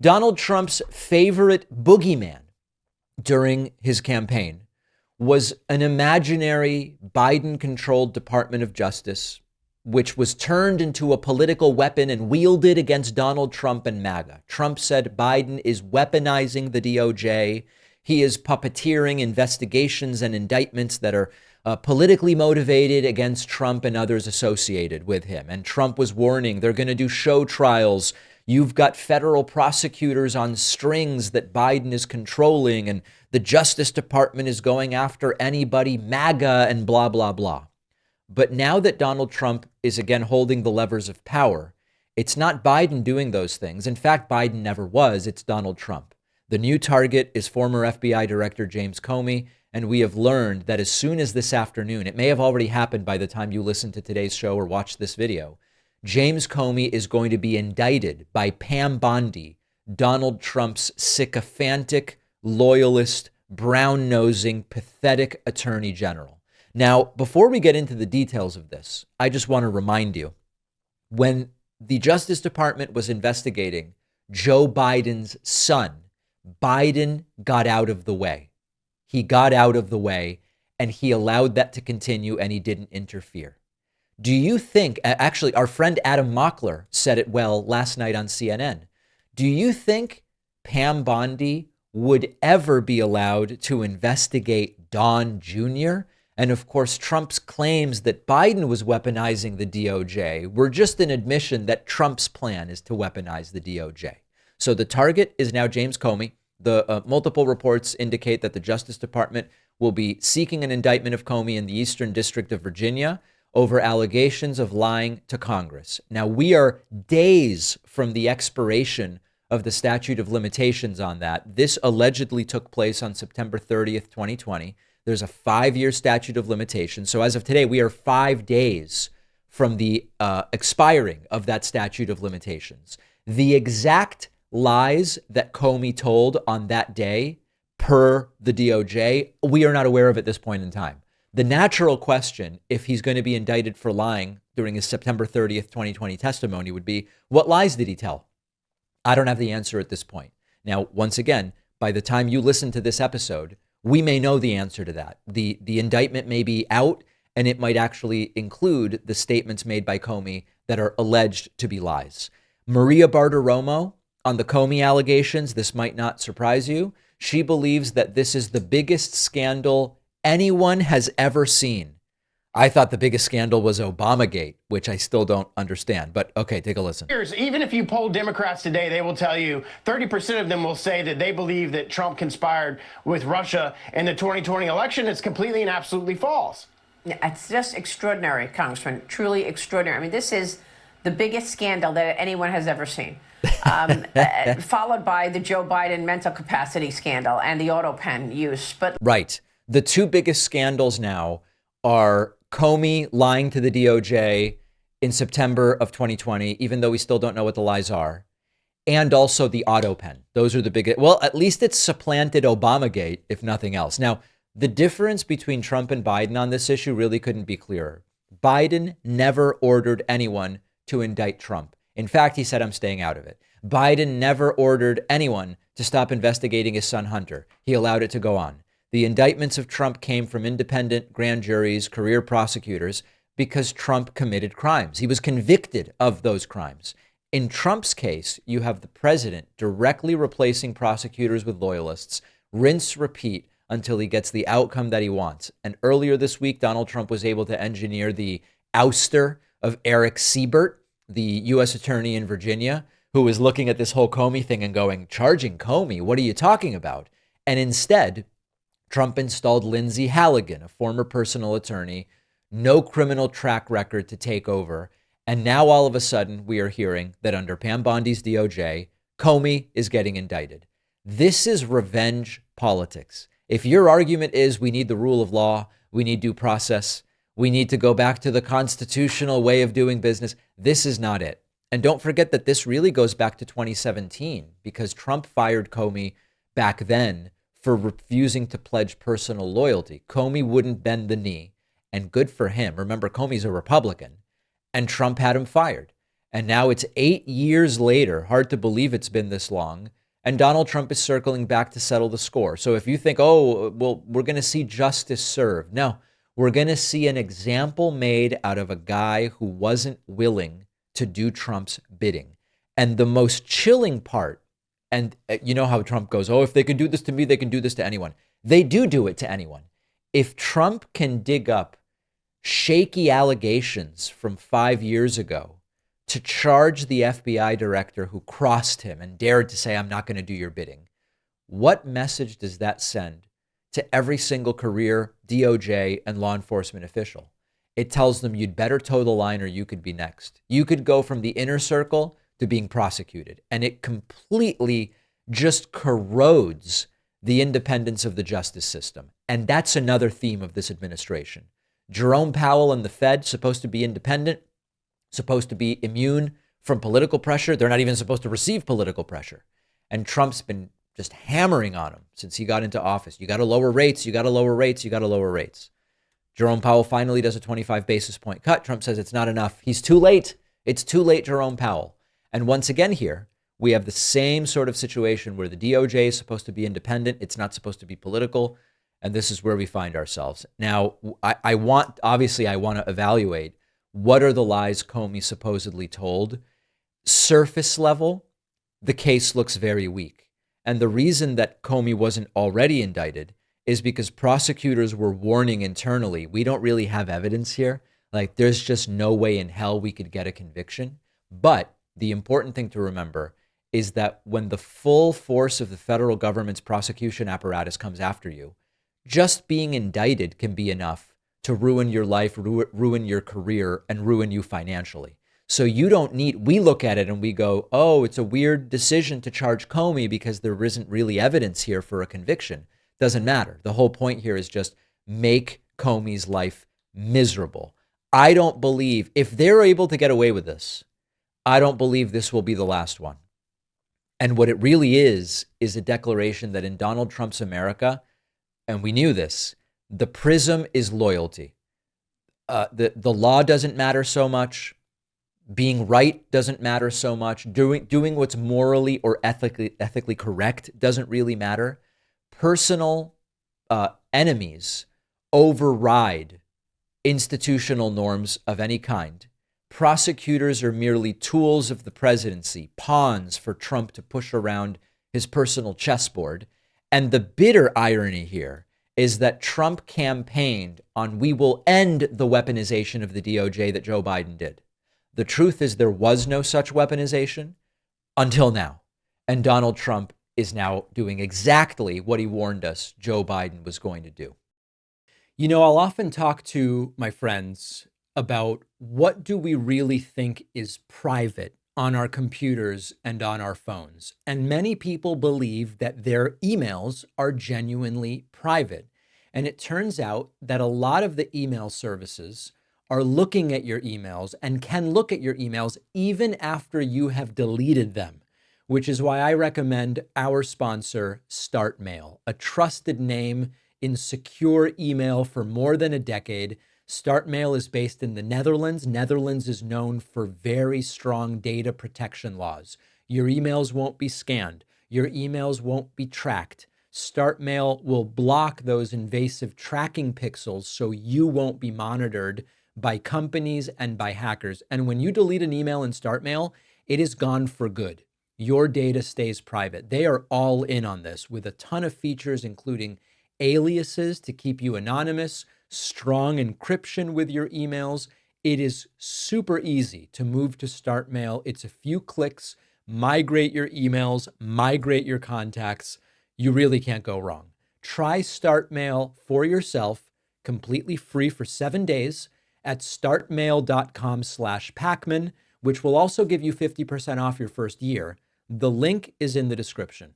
Donald Trump's favorite boogeyman during his campaign was an imaginary Biden-controlled Department of Justice, which was turned into a political weapon and wielded against Donald Trump and MAGA. Trump said Biden is weaponizing the DOJ. He is puppeteering investigations and indictments that are politically motivated against Trump and others associated with him. And Trump was warning they're going to do show trials. You've got federal prosecutors on strings that Biden is controlling, and the Justice Department is going after anybody MAGA and blah, blah, blah. But now that Donald Trump is again holding the levers of power, it's not Biden doing those things. In fact, Biden never was. It's Donald Trump. The new target is former FBI Director James Comey. And we have learned that as soon as this afternoon, it may have already happened by the time you listen to today's show or watch this video, James Comey is going to be indicted by Pam Bondi, Donald Trump's sycophantic, loyalist, brown-nosing, pathetic attorney general. Now, before we get into the details of this, I just want to remind you, when the Justice Department was investigating Joe Biden's son, Biden got out of the way. He got out of the way and he allowed that to continue and he didn't interfere. Do you think, actually, our friend Adam Mockler said it well last night on CNN. Do you think Pam Bondi would ever be allowed to investigate Don Jr.? And of course, Trump's claims that Biden was weaponizing the DOJ were just an admission that Trump's plan is to weaponize the DOJ. So the target is now James Comey. The multiple reports indicate that the Justice Department will be seeking an indictment of Comey in the Eastern District of Virginia over allegations of lying to Congress. Now, we are days from the expiration of the statute of limitations on that. This allegedly took place on September 30th, 2020. There's a 5-year statute of limitations. So as of today, we are 5 days from the expiring of that statute of limitations. The exact lies that Comey told on that day per the DOJ, we are not aware of at this point in time. The natural question, if he's going to be indicted for lying during his September 30th, 2020 testimony would be, what lies did he tell? I don't have the answer at this point. Now, once again, by the time you listen to this episode, we may know the answer to that. The indictment may be out and it might actually include the statements made by Comey that are alleged to be lies. Maria Bartiromo, on the Comey allegations, this might not surprise you. She believes that this is the biggest scandal anyone has ever seen. I thought the biggest scandal was Obamagate, which I still don't understand. But okay, take a listen. Even if you poll Democrats today, they will tell you 30% of them will say that they believe that Trump conspired with Russia in the 2020 election. It's completely and absolutely false. It's just extraordinary, Congressman, truly extraordinary. I mean, this is the biggest scandal that anyone has ever seen. Followed by the Joe Biden mental capacity scandal and the auto pen use. But right. The two biggest scandals now are Comey lying to the DOJ in September of 2020, even though we still don't know what the lies are, and also the auto pen. Those are the biggest. Well, at least it's supplanted Obamagate, if nothing else. Now, the difference between Trump and Biden on this issue really couldn't be clearer. Biden never ordered anyone to indict Trump. In fact, he said, I'm staying out of it. Biden never ordered anyone to stop investigating his son, Hunter. He allowed it to go on. The indictments of Trump came from independent grand juries, career prosecutors, because Trump committed crimes. He was convicted of those crimes. In Trump's case, you have the president directly replacing prosecutors with loyalists, rinse, repeat, until he gets the outcome that he wants. And earlier this week, Donald Trump was able to engineer the ouster of Eric Siebert, the U.S. attorney in Virginia, who was looking at this whole Comey thing and going, charging Comey, what are you talking about? And instead, Trump installed Lindsay Halligan, a former personal attorney, no criminal track record to take over. And now all of a sudden we are hearing that under Pam Bondi's DOJ, Comey is getting indicted. This is revenge politics. If your argument is we need the rule of law, we need due process, we need to go back to the constitutional way of doing business, this is not it. And don't forget that this really goes back to 2017 because Trump fired Comey back then for refusing to pledge personal loyalty. Comey wouldn't bend the knee, and good for him. Remember, Comey's a Republican, and Trump had him fired. And now it's 8 years later. Hard to believe it's been this long. And Donald Trump is circling back to settle the score. So if you think, oh, well, we're going to see justice served. No, we're going to see an example made out of a guy who wasn't willing to do Trump's bidding. And the most chilling part, and you know how Trump goes, oh, if they can do this to me, they can do this to anyone. They do it to anyone. If Trump can dig up shaky allegations from 5 years ago to charge the FBI director who crossed him and dared to say, I'm not going to do your bidding, what message does that send to every single career DOJ and law enforcement official? It tells them you'd better toe the line or you could be next. You could go from the inner circle to being prosecuted. And it completely just corrodes the independence of the justice system. And that's another theme of this administration. Jerome Powell and the Fed, supposed to be independent, supposed to be immune from political pressure. They're not even supposed to receive political pressure. And Trump's been just hammering on them since he got into office. You got to lower rates, you got to lower rates, you got to lower rates. Jerome Powell finally does a 25 basis point cut. Trump says it's not enough. He's too late. It's too late, Jerome Powell. And once again here, we have the same sort of situation where the DOJ is supposed to be independent. It's not supposed to be political. And this is where we find ourselves. Now, I want to evaluate what are the lies Comey supposedly told. Surface level, the case looks very weak. And the reason that Comey wasn't already indicted is because prosecutors were warning internally, we don't really have evidence here. Like, there's just no way in hell we could get a conviction. But the important thing to remember is that when the full force of the federal government's prosecution apparatus comes after you, just being indicted can be enough to ruin your life, ruin your career, and ruin you financially. So you don't need, we look at it and we go, oh, it's a weird decision to charge Comey because there isn't really evidence here for a conviction. Doesn't matter. The whole point here is just make Comey's life miserable. I don't believe, if they're able to get away with this, I don't believe this will be the last one. And what it really is a declaration that in Donald Trump's America, and we knew this, the prism is loyalty. The law doesn't matter so much. Being right doesn't matter so much. Doing what's morally or ethically correct doesn't really matter. Personal enemies override institutional norms of any kind. Prosecutors are merely tools of the presidency, pawns for Trump to push around his personal chessboard. And the bitter irony here is that Trump campaigned on, we will end the weaponization of the DOJ that Joe Biden did. The truth is there was no such weaponization until now. And Donald Trump is now doing exactly what he warned us Joe Biden was going to do. You know, I'll often talk to my friends about what do we really think is private on our computers and on our phones. And many people believe that their emails are genuinely private. And it turns out that a lot of the email services are looking at your emails and can look at your emails even after you have deleted them, which is why I recommend our sponsor, StartMail, a trusted name in secure email for more than a decade. StartMail is based in the Netherlands. Netherlands is known for very strong data protection laws. Your emails won't be scanned. Your emails won't be tracked. StartMail will block those invasive tracking pixels so you won't be monitored by companies and by hackers. And when you delete an email in StartMail, it is gone for good. Your data stays private. They are all in on this with a ton of features, including aliases to keep you anonymous, strong encryption with your emails. It is super easy to move to StartMail. It's a few clicks, migrate your emails, migrate your contacts. You really can't go wrong. Try StartMail for yourself, completely free for 7 days at startmail.com/Pakman, which will also give you 50% off your first year. The link is in the description.